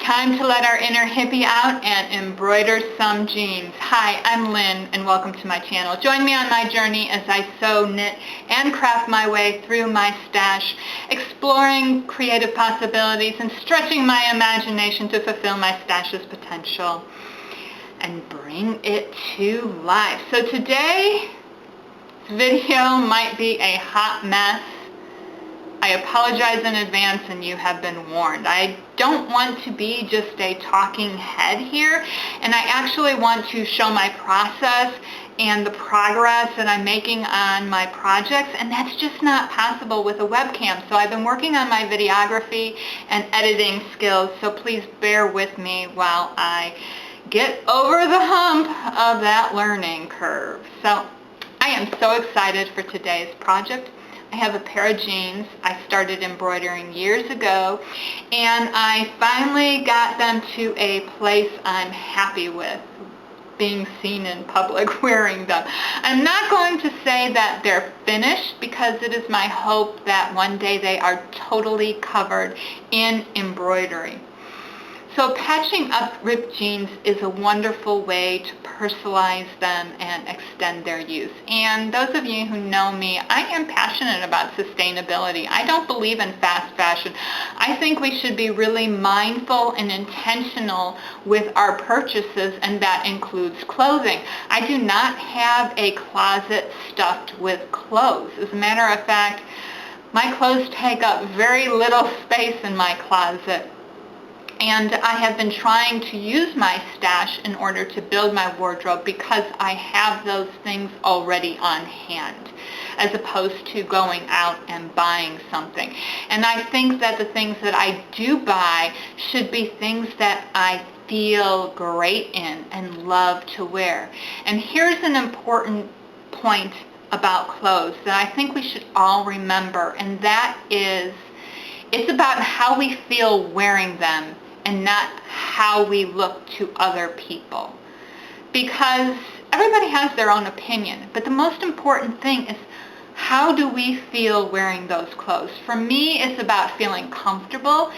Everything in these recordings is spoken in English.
Time to let our inner hippie out and embroider some jeans. Hi, I'm Lynn and welcome to my channel. Join me on my journey as I sew, knit, and craft my way through my stash, exploring creative possibilities and stretching my imagination to fulfill my stash's potential and bring it to life. So today's video might be a hot mess. I apologize in advance and you have been warned. I don't want to be just a talking head here, and I actually want to show my process and the progress that I'm making on my projects, and that's just not possible with a webcam. So I've been working on my videography and editing skills, so please bear with me while I get over the hump of that learning curve. So I am so excited for today's project. I have a pair of jeans I started embroidering years ago, and I finally got them to a place I'm happy with, being seen in public wearing them. I'm not going to say that they're finished, because it is my hope that one day they are totally covered in embroidery. So patching up ripped jeans is a wonderful way to personalize them and extend their use. And those of you who know me, I am passionate about sustainability. I don't believe in fast fashion. I think we should be really mindful and intentional with our purchases, and that includes clothing. I do not have a closet stuffed with clothes. As a matter of fact, my clothes take up very little space in my closet. And I have been trying to use my stash in order to build my wardrobe, because I have those things already on hand, as opposed to going out and buying something. And I think that the things that I do buy should be things that I feel great in and love to wear. And here's an important point about clothes that I think we should all remember, and that is, it's about how we feel wearing them and not how we look to other people. Because everybody has their own opinion, but the most important thing is, how do we feel wearing those clothes? For me, it's about feeling comfortable.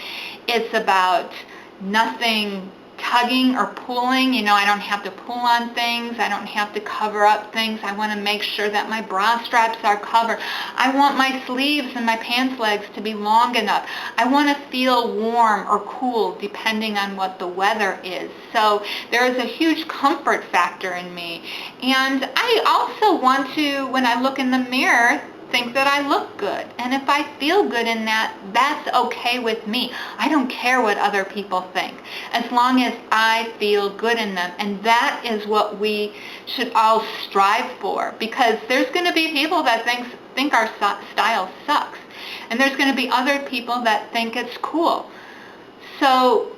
It's about nothing tugging or pulling. You know, I don't have to pull on things. I don't have to cover up things. I want to make sure that my bra straps are covered. I want my sleeves and my pants legs to be long enough. I want to feel warm or cool depending on what the weather is. So there is a huge comfort factor in me. And I also want to, when I look in the mirror, think that I look good. And if I feel good in that, that's okay with me. I don't care what other people think, as long as I feel good in them. And that is what we should all strive for, because there's going to be people that think our style sucks, and there's going to be other people that think it's cool. So,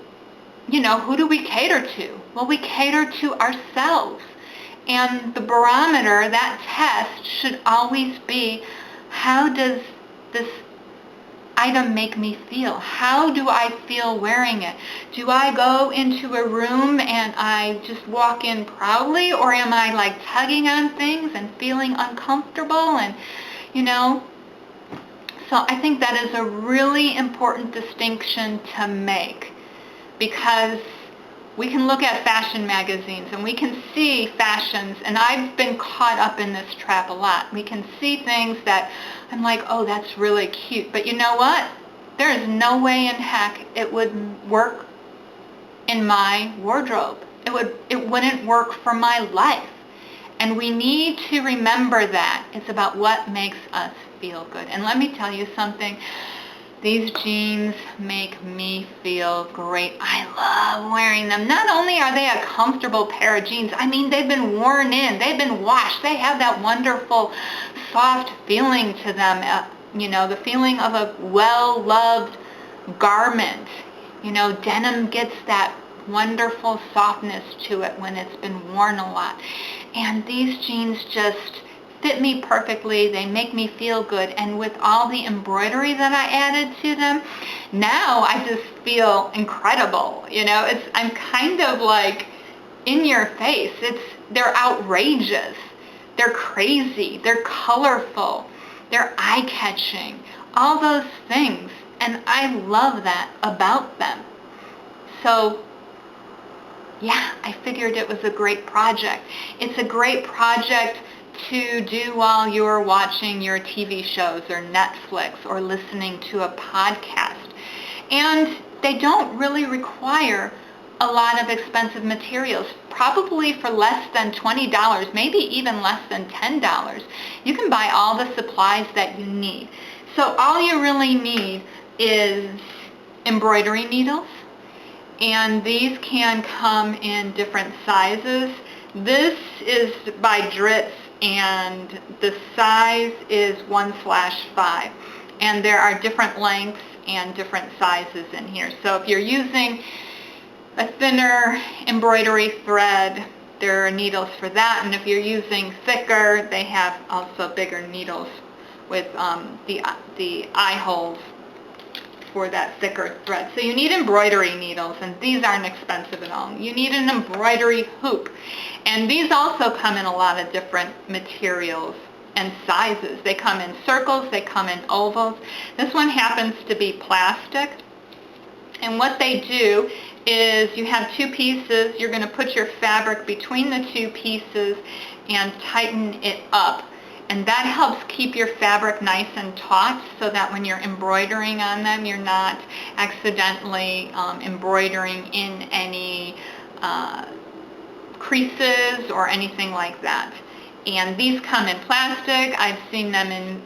you know, who do we cater to? Well, we cater to ourselves. And the barometer, that test, should always be, how does this item make me feel? How do I feel wearing it? Do I go into a room and I just walk in proudly, or am I like tugging on things and feeling uncomfortable? And, you know, so I think that is a really important distinction to make, because we can look at fashion magazines and we can see fashions, and I've been caught up in this trap a lot. We can see things that I'm like, oh, that's really cute. But you know what? There is no way in heck it would work in my wardrobe. It wouldn't work for my life. And we need to remember that. It's about what makes us feel good. And let me tell you something. These jeans make me feel great. I love wearing them. Not only are they a comfortable pair of jeans, I mean, they've been worn in, they've been washed, they have that wonderful soft feeling to them, you know, the feeling of a well-loved garment. You know, denim gets that wonderful softness to it when it's been worn a lot. And these jeans just fit me perfectly. They make me feel good. And with all the embroidery that I added to them, now I just feel incredible. You know, I'm kind of like in your face. They're outrageous. They're crazy. They're colorful. They're eye-catching. All those things. And I love that about them. So yeah, I figured it was a great project. It's a great project to do while you're watching your TV shows or Netflix or listening to a podcast. And they don't really require a lot of expensive materials, probably for less than $20, maybe even less than $10. You can buy all the supplies that you need. So all you really need is embroidery needles, and these can come in different sizes. This is by Dritz, and the size is 1/5, and there are different lengths and different sizes in here. So if you're using a thinner embroidery thread, there are needles for that, and if you're using thicker, they have also bigger needles with the eye holes for that thicker thread. So you need embroidery needles, and these aren't expensive at all. You need an embroidery hoop, and these also come in a lot of different materials and sizes. They come in circles, they come in ovals. This one happens to be plastic, and what they do is you have two pieces. You're going to put your fabric between the two pieces and tighten it up. And that helps keep your fabric nice and taut, so that when you're embroidering on them, you're not accidentally embroidering in any creases or anything like that. And these come in plastic. I've seen them in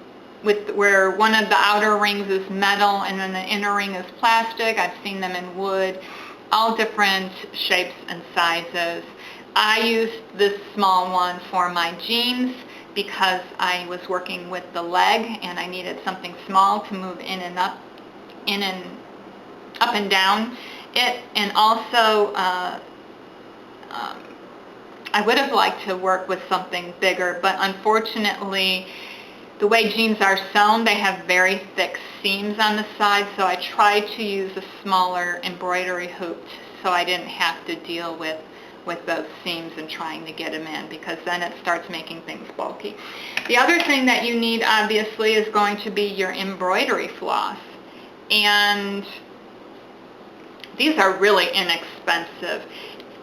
where one of the outer rings is metal and then the inner ring is plastic. I've seen them in wood, all different shapes and sizes. I used this small one for my jeans because I was working with the leg and I needed something small to move in and up and down it. And also I would have liked to work with something bigger, but unfortunately the way jeans are sewn, they have very thick seams on the side, so I tried to use a smaller embroidery hoop so I didn't have to deal with those seams and trying to get them in, because then it starts making things bulky. The other thing that you need, obviously, is going to be your embroidery floss. And these are really inexpensive.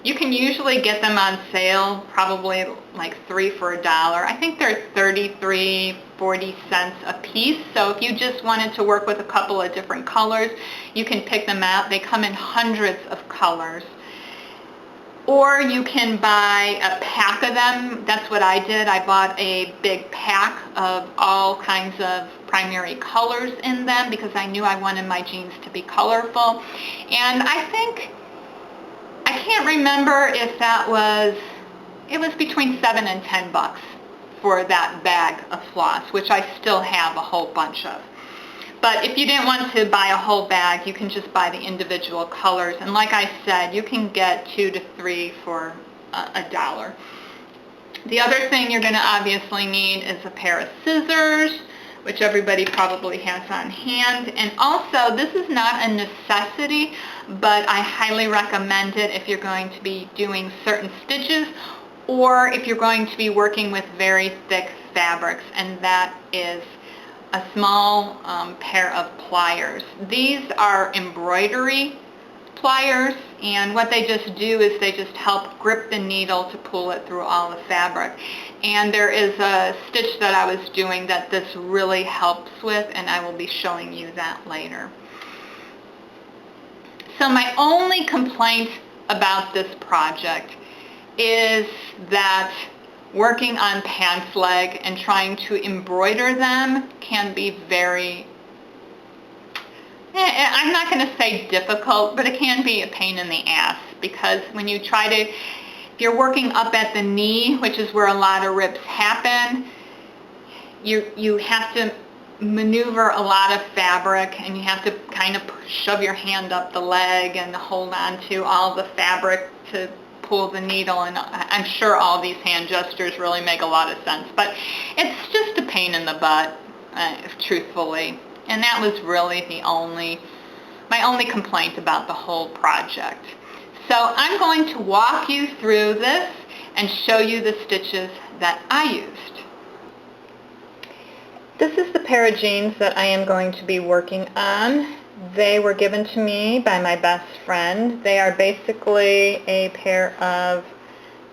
You can usually get them on sale, probably like 3 for $1. I think they're 33-40 cents a piece. So if you just wanted to work with a couple of different colors, you can pick them out. They come in hundreds of colors. Or you can buy a pack of them. That's what I did. I bought a big pack of all kinds of primary colors in them because I knew I wanted my jeans to be colorful. And I can't remember if it was between $7 and $10 for that bag of floss, which I still have a whole bunch of. But if you didn't want to buy a whole bag, you can just buy the individual colors. And like I said, you can get 2 to 3 for $1. The other thing you're going to obviously need is a pair of scissors, which everybody probably has on hand. And also, this is not a necessity, but I highly recommend it if you're going to be doing certain stitches or if you're going to be working with very thick fabrics, and that is a small pair of pliers. These are embroidery pliers, and what they just do is they just help grip the needle to pull it through all the fabric. And there is a stitch that I was doing that this really helps with, and I will be showing you that later. So my only complaint about this project is that working on pants leg and trying to embroider them can be very, I'm not going to say difficult, but it can be a pain in the ass, because when you try to, if you're working up at the knee, which is where a lot of rips happen, you have to maneuver a lot of fabric, and you have to kind of shove your hand up the leg and hold on to all the fabric to pull the needle, and I'm sure all these hand gestures really make a lot of sense, but it's just a pain in the butt, truthfully. And that was really my only complaint about the whole project. So I'm going to walk you through this and show you the stitches that I used. This is the pair of jeans that I am going to be working on. They were given to me by my best friend. They are basically a pair of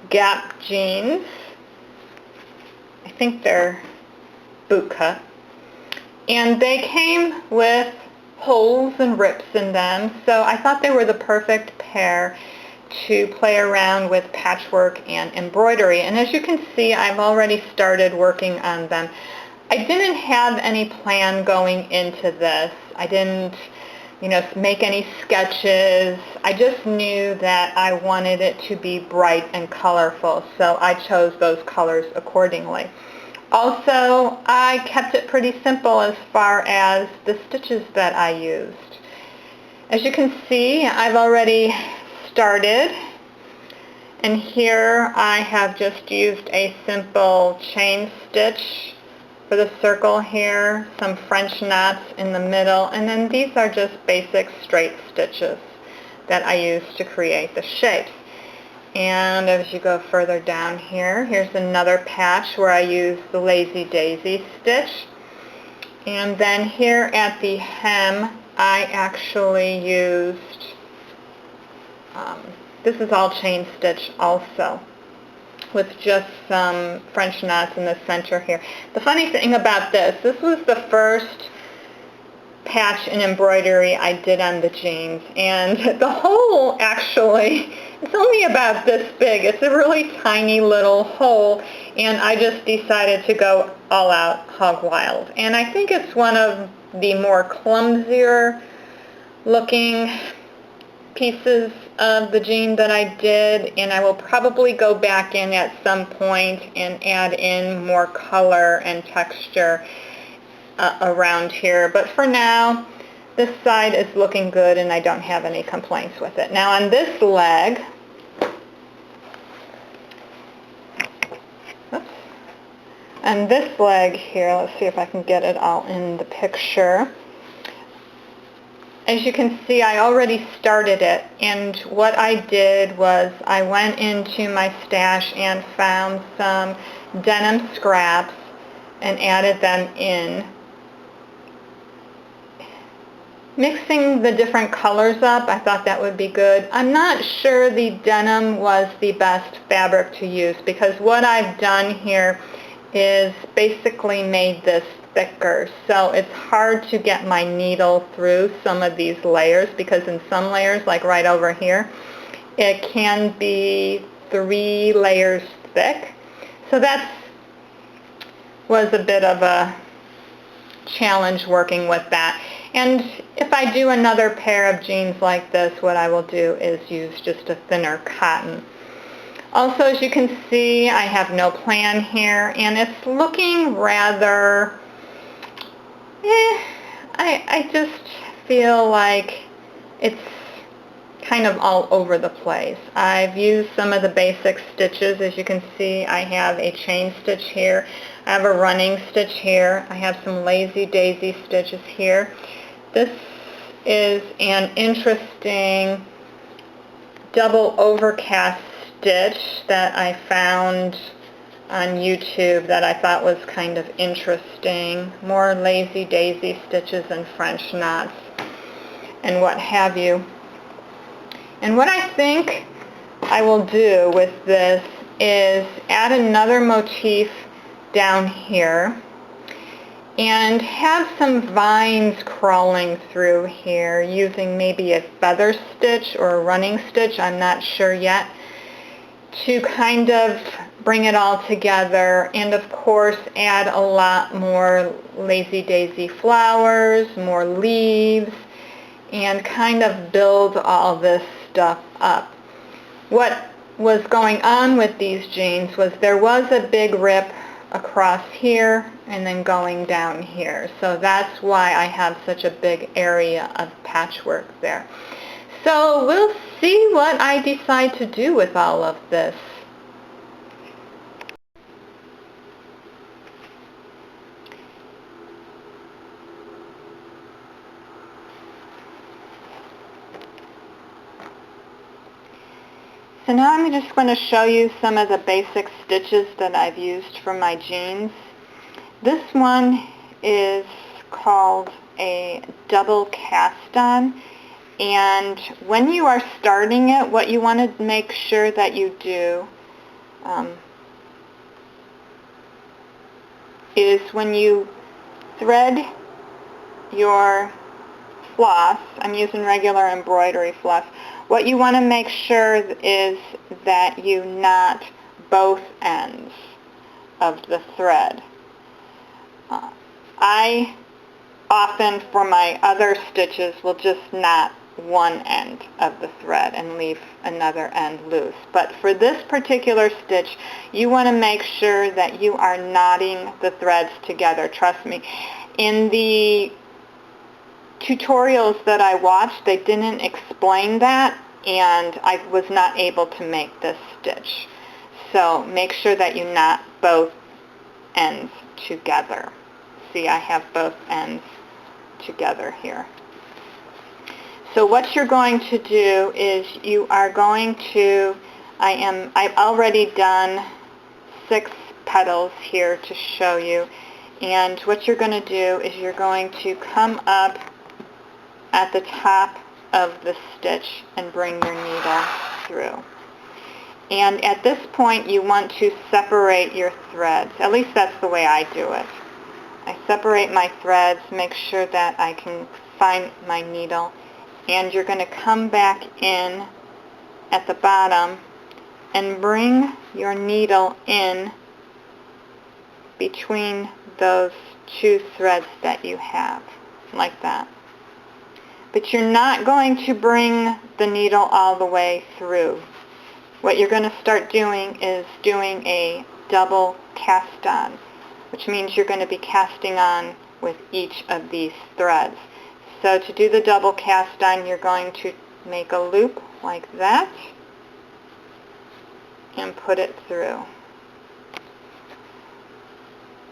Gap jeans. I think they're boot cut. And they came with holes and rips in them, so I thought they were the perfect pair to play around with patchwork and embroidery. And as you can see, I've already started working on them. I didn't have any plan going into this. I didn't, make any sketches. I just knew that I wanted it to be bright and colorful, so I chose those colors accordingly. Also, I kept it pretty simple as far as the stitches that I used. As you can see, I've already started, and here I have just used a simple chain stitch for the circle here, some French knots in the middle, and then these are just basic straight stitches that I use to create the shapes. And as you go further down here, here's another patch where I use the Lazy Daisy stitch. And then here at the hem, I actually used, this is all chain stitch also, with just some French knots in the center here. The funny thing about this was the first patch in embroidery I did on the jeans, and the hole actually, it's only about this big. It's a really tiny little hole, and I just decided to go all out hog wild. And I think it's one of the more clumsier looking pieces of the jean that I did, and I will probably go back in at some point and add in more color and texture around here. But for now, this side is looking good and I don't have any complaints with it. Now on this leg, on this leg here, let's see if I can get it all in the picture. As you can see, I already started it, and what I did was I went into my stash and found some denim scraps and added them in. Mixing the different colors up, I thought that would be good. I'm not sure the denim was the best fabric to use, because what I've done here is basically made this thicker, so it's hard to get my needle through some of these layers, because in some layers, like right over here, it can be 3 layers thick. So that was a bit of a challenge working with that. And if I do another pair of jeans like this, what I will do is use just a thinner cotton. Also, as you can see, I have no plan here, and it's looking rather, I just feel like it's kind of all over the place. I've used some of the basic stitches. As you can see, I have a chain stitch here, I have a running stitch here, I have some Lazy Daisy stitches here. This is an interesting double overcast stitch that I found on YouTube that I thought was kind of interesting. More Lazy Daisy stitches and French knots and what have you. And what I think I will do with this is add another motif down here and have some vines crawling through here using maybe a feather stitch or a running stitch, I'm not sure yet, to kind of bring it all together, and of course add a lot more Lazy Daisy flowers, more leaves, and kind of build all this stuff up. What was going on with these jeans was there was a big rip across here and then going down here, so that's why I have such a big area of patchwork there. So we'll see what I decide to do with all of this. So now I'm just going to show you some of the basic stitches that I've used for my jeans. This one is called a double cast on. And when you are starting it, what you want to make sure that you do is when you thread your floss, I'm using regular embroidery floss, what you want to make sure is that you knot both ends of the thread. I often, for my other stitches, will just knot one end of the thread and leave another end loose. But for this particular stitch, you want to make sure that you are knotting the threads together. Trust me. In the tutorials that I watched, they didn't explain that, and I was not able to make this stitch. So make sure that you knot both ends together. See, I have both ends together here. So what you're going to do is you are going to, I've already done 6 petals here to show you, and what you're going to do is you're going to come up at the top of the stitch and bring your needle through. And at this point you want to separate your threads. At least that's the way I do it. I separate my threads, make sure that I can find my needle, and you're going to come back in at the bottom and bring your needle in between those 2 threads that you have, like that. But you're not going to bring the needle all the way through. What you're going to start doing is doing a double cast on, which means you're going to be casting on with each of these threads. So to do the double cast on, you're going to make a loop like that and put it through.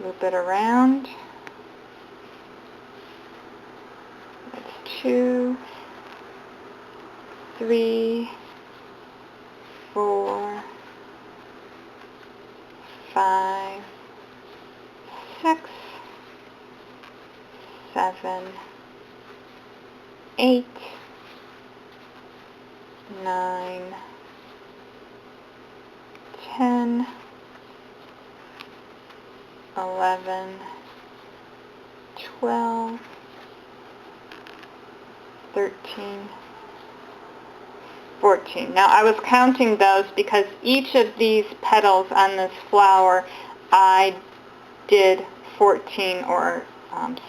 Loop it around. That's 2, 3, 4, 5, 6, 7, 8, 9, 10, 11, 12, 13, 14. Now I was counting those because each of these petals on this flower I did 14 or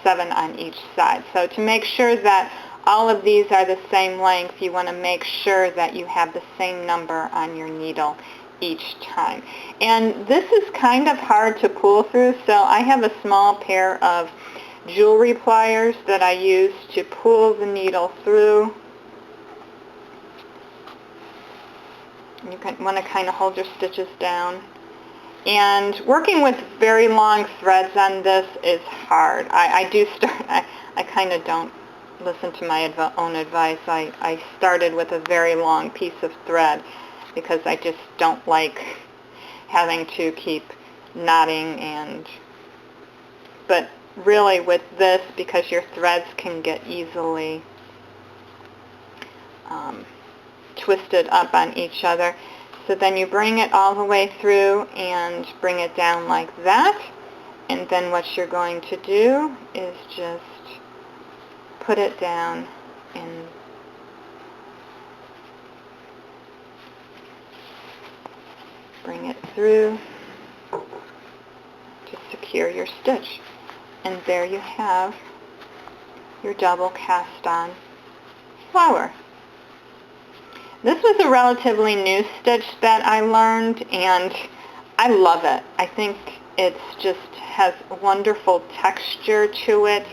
7 on each side. So to make sure that all of these are the same length, you want to make sure that you have the same number on your needle each time. And this is kind of hard to pull through, so I have a small pair of jewelry pliers that I use to pull the needle through. You want to kind of hold your stitches down. And working with very long threads on this is hard. I kind of don't listen to my own advice. I started with a very long piece of thread because I just don't like having to keep knotting. But really with this, because your threads can get easily twisted up on each other, so then you bring it all the way through and bring it down like that, and then what you're going to do is just put it down and bring it through to secure your stitch. And there you have your double cast on flower. This was a relatively new stitch that I learned, and I love it. I think it just has wonderful texture to it,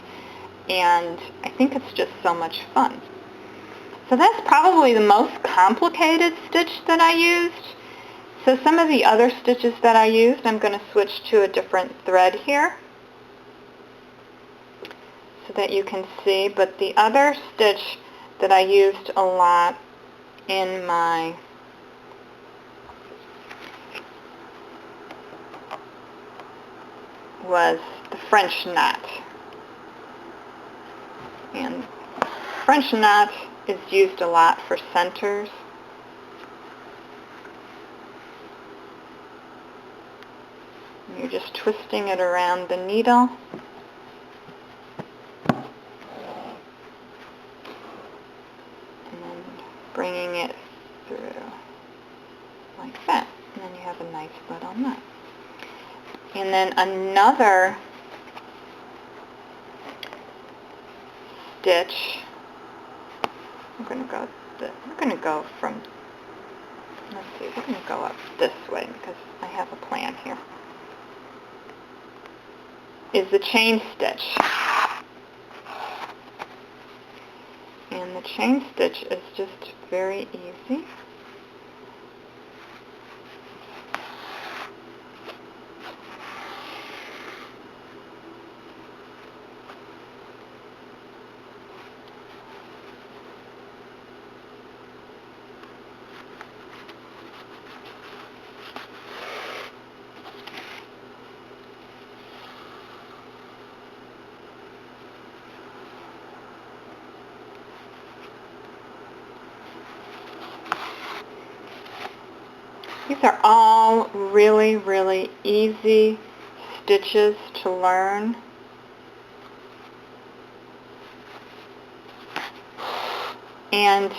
and I think it's just so much fun. So that's probably the most complicated stitch that I used. So some of the other stitches that I used, I'm going to switch to a different thread here so that you can see. But the other stitch that I used a lot in my was the French knot. And French knot is used a lot for centers. And you're just twisting it around the needle. And then bringing it through like that. And then you have a nice little knot. And then another stitch. We're going to go from, let's see, we're going to go up this way because I have a plan here. Is the chain stitch. And the chain stitch is just very easy. These are all really, really easy stitches to learn. And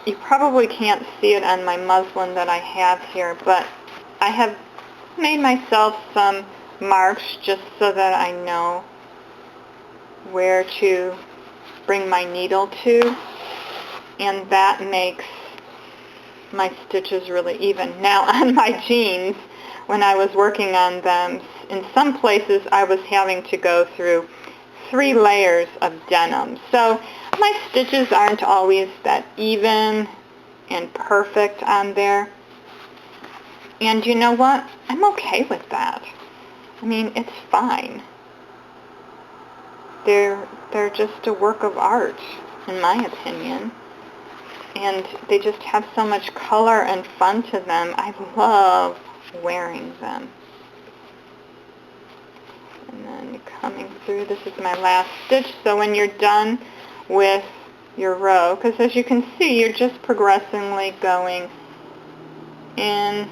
you probably can't see it on my muslin that I have here, but I have made myself some marks just so that I know where to bring my needle to, and that makes my stitches really even. Now on my jeans, when I was working on them, in some places I was having to go through 3 layers of denim. So my stitches aren't always that even and perfect on there. And you know what? I'm okay with that. I mean, it's fine. They're just a work of art, in my opinion. And they just have so much color and fun to them. I love wearing them. And then coming through, this is my last stitch. So when you're done with your row, because as you can see, you're just progressively going in,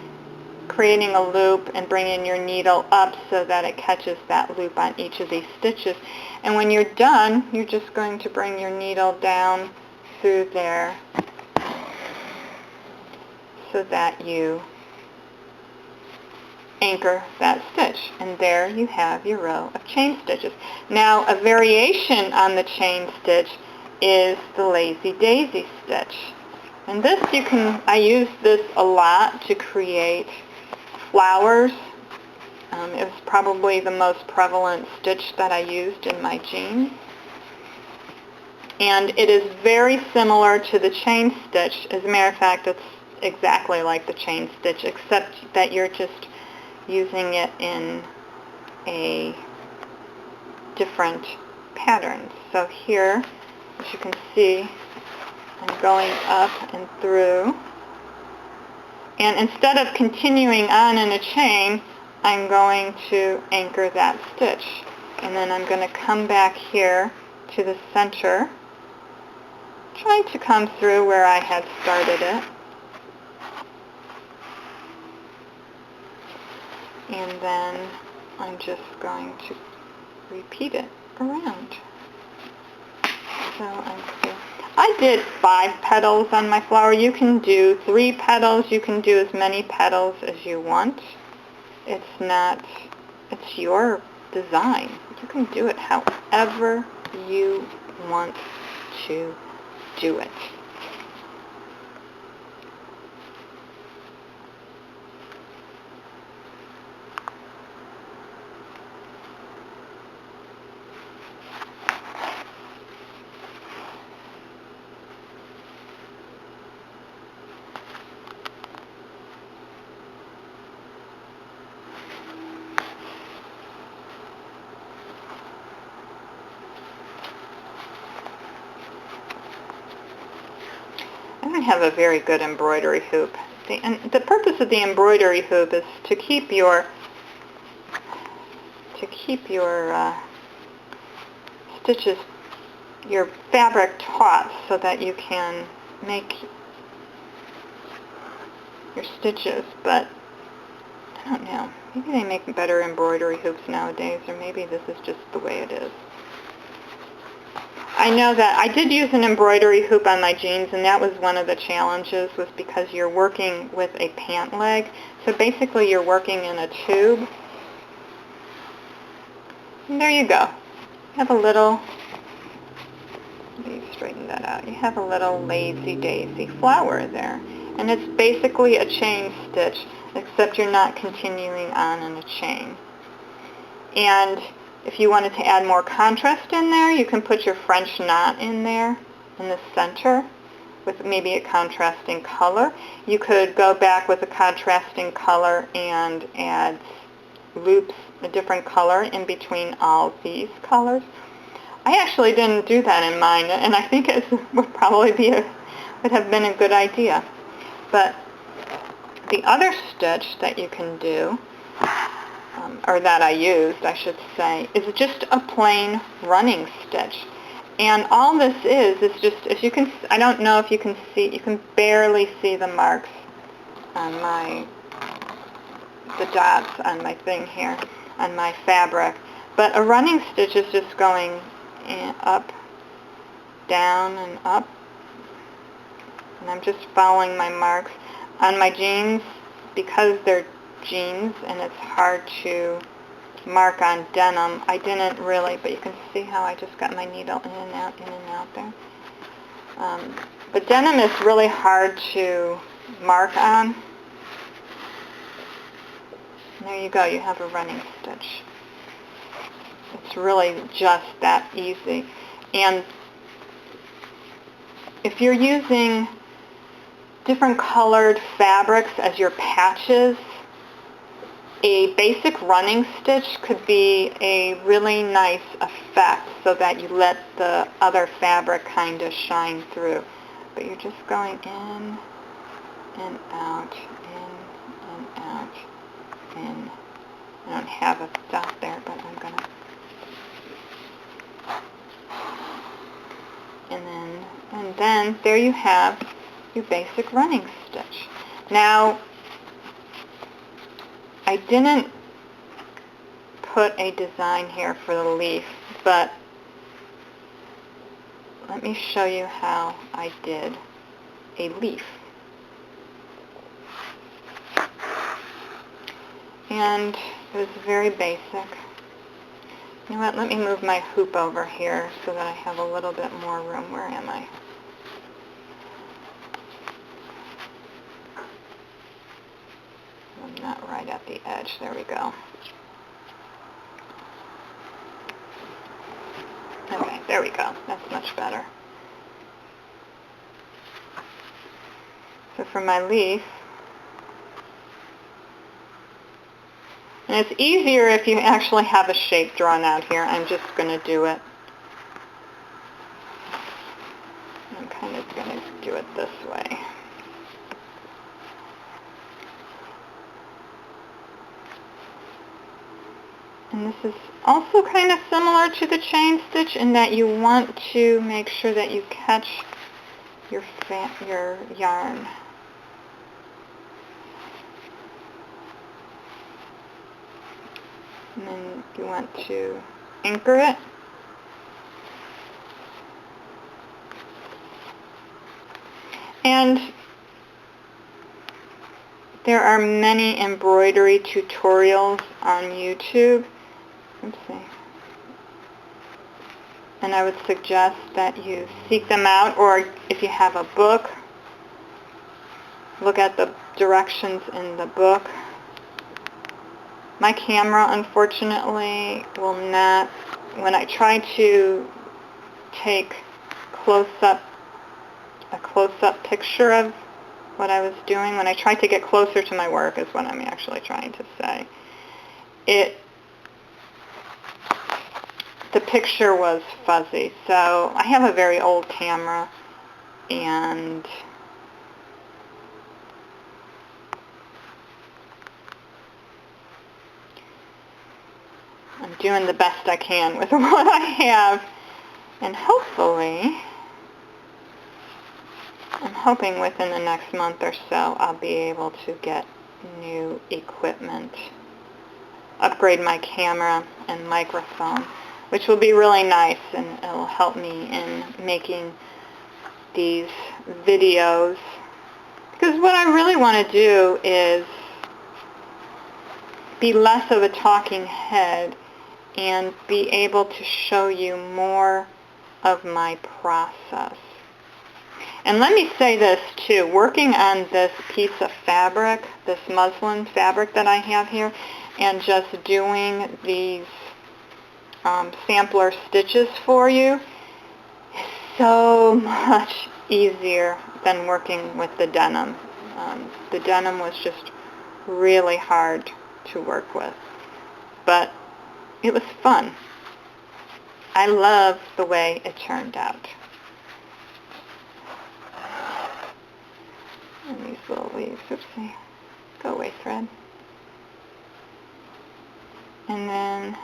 creating a loop and bringing your needle up so that it catches that loop on each of these stitches. And when you're done, you're just going to bring your needle down through there so that you anchor that stitch. And there you have your row of chain stitches. Now, a variation on the chain stitch is the lazy daisy stitch. And this I use this a lot to create flowers. It was probably the most prevalent stitch that I used in my jeans. And it is very similar to the chain stitch. As a matter of fact, it's exactly like the chain stitch, except that you're just using it in a different pattern. So here, as you can see, I'm going up and through. And instead of continuing on in a chain, I'm going to anchor that stitch. And then I'm going to come back here to the center, trying to come through where I had started it. And then I'm just going to repeat it around. So I did 5 petals on my flower. You can do 3 petals. You can do as many petals as you want. It's your design. You can do it however you want to do it. I don't have a very good embroidery hoop. And the purpose of the embroidery hoop is to keep your stitches your fabric taut so that you can make your stitches, but I don't know. Maybe they make better embroidery hoops nowadays, or maybe this is just the way it is. I know that I did use an embroidery hoop on my jeans, and that was one of the challenges, was because you're working with a pant leg. So basically you're working in a tube. And there you go. You have a little, let me straighten that out. You have a little lazy daisy flower there. And it's basically a chain stitch, except you're not continuing on in a chain. And if you wanted to add more contrast in there, you can put your French knot in there in the center with maybe a contrasting color. You could go back with a contrasting color and add loops, a different color in between all these colors. I actually didn't do that in mine, and I think it would probably would have been a good idea. But the other stitch that you can do, or that I used, I should say, is just a plain running stitch. And all this is just, as you can, I don't know if you can see, you can barely see the marks on the dots on my thing here, on my fabric. But a running stitch is just going up, down, and up. And I'm just following my marks. On my jeans, because they're jeans and it's hard to mark on denim, I didn't really, but you can see how I just got my needle in and out there. But denim is really hard to mark on. And there you go, you have a running stitch. It's really just that easy. And if you're using different colored fabrics as your patches, a basic running stitch could be a really nice effect so that you let the other fabric kind of shine through. But you're just going in and out, in and out, in. I don't have a dot there, but I'm going to. And then there you have your basic running stitch. Now, I didn't put a design here for the leaf, but let me show you how I did a leaf. And it was very basic. You know what, let me move my hoop over here so that I have a little bit more room. Where am I? I'm not right at the edge. There we go. Okay, there we go. That's much better. So for my leaf, and it's easier if you actually have a shape drawn out here. I'm just going to do it. I'm kind of going to do it this way. And this is also kind of similar to the chain stitch in that you want to make sure that you catch your yarn. And then you want to anchor it. And there are many embroidery tutorials on YouTube. Let's see. And I would suggest that you seek them out, or if you have a book, look at the directions in the book. My camera, unfortunately, will not, when I try to take a close-up picture of what I was doing, when I tried to get closer to my work is what I'm actually trying to say, the picture was fuzzy. So I have a very old camera, and I'm doing the best I can with what I have. And hopefully, I'm hoping within the next month or so I'll be able to get new equipment, upgrade my camera and microphone, which will be really nice, and it'll help me in making these videos. Because what I really want to do is be less of a talking head and be able to show you more of my process. And let me say this too, working on this piece of fabric, this muslin fabric that I have here, and just doing these sampler stitches for you is so much easier than working with the denim. The denim was just really hard to work with, but it was fun. I love the way it turned out. And these little leaves, oopsie, go away thread. And then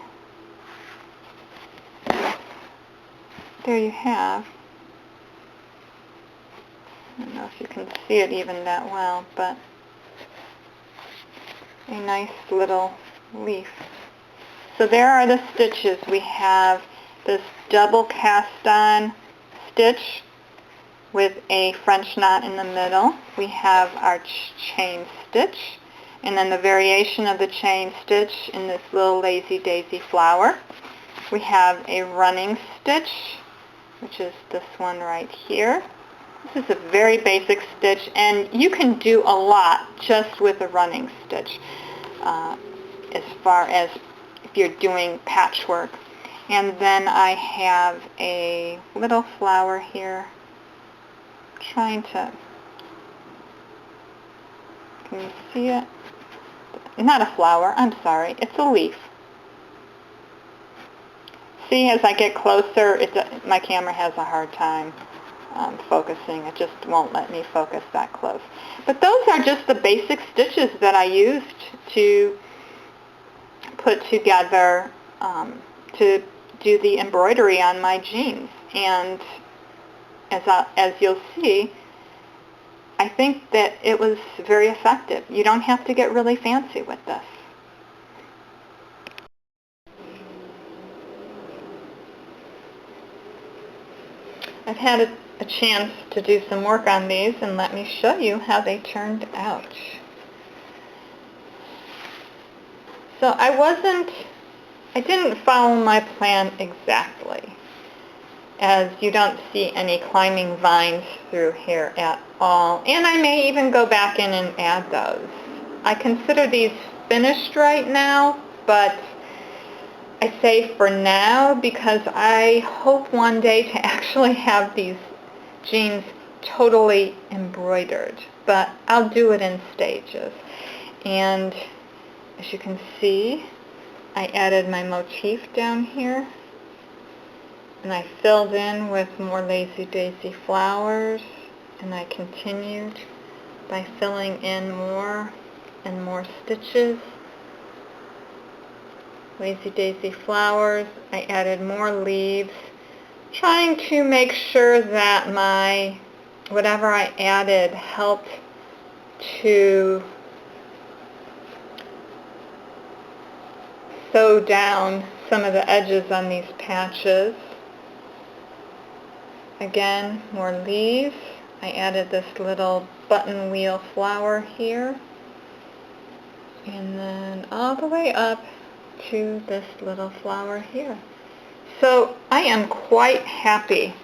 there you have, I don't know if you can see it even that well, but a nice little leaf. So there are the stitches. We have this double cast on stitch with a French knot in the middle. We have our chain stitch, and then the variation of the chain stitch in this little lazy daisy flower. We have a running stitch, which is this one right here. This is a very basic stitch, and you can do a lot just with a running stitch as far as if you're doing patchwork. And then I have a little flower here, trying to, can you see it? Not a flower, I'm sorry, it's a leaf. See, as I get closer, my camera has a hard time focusing. It just won't let me focus that close. But those are just the basic stitches that I used to put together to do the embroidery on my jeans. And as you'll see, I think that it was very effective. You don't have to get really fancy with this. I've had a chance to do some work on these, and let me show you how they turned out. So I didn't follow my plan exactly, as you don't see any climbing vines through here at all. And I may even go back in and add those. I consider these finished right now, but I say for now because I hope one day to actually have these jeans totally embroidered, but I'll do it in stages. And as you can see, I added my motif down here, and I filled in with more lazy daisy flowers, and I continued by filling in more and more stitches. Lazy daisy flowers. I added more leaves, trying to make sure that whatever I added helped to sew down some of the edges on these patches. Again, more leaves. I added this little button wheel flower here, and then all the way up to this little flower here. So I am quite happy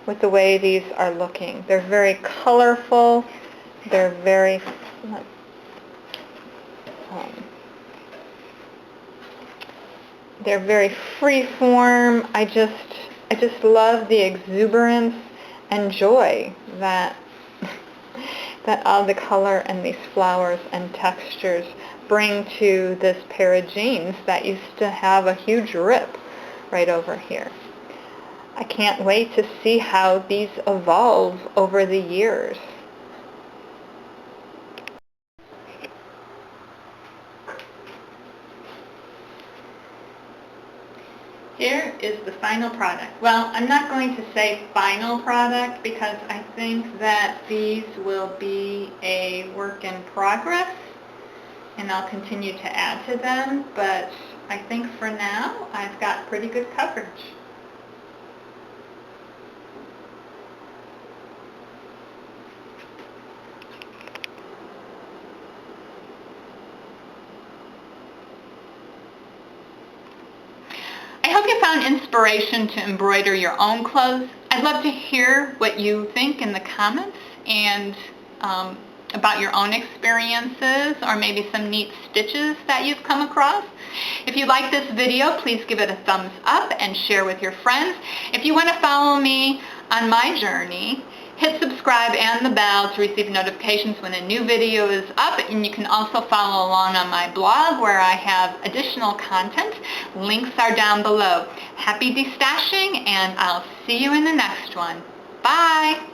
with the way these are looking. They're very colorful. They're very free form. I just love the exuberance and joy that all the color and these flowers and textures bring to this pair of jeans that used to have a huge rip right over here. I can't wait to see how these evolve over the years. Here is the final product. Well, I'm not going to say final product because I think that these will be a work in progress and I'll continue to add to them, but I think for now I've got pretty good coverage. I hope you found inspiration to embroider your own clothes. I'd love to hear what you think in the comments and about your own experiences or maybe some neat stitches that you've come across. If you like this video, please give it a thumbs up and share with your friends. If you want to follow me on my journey, hit subscribe and the bell to receive notifications when a new video is up, and you can also follow along on my blog where I have additional content. Links are down below. Happy destashing, and I'll see you in the next one. Bye!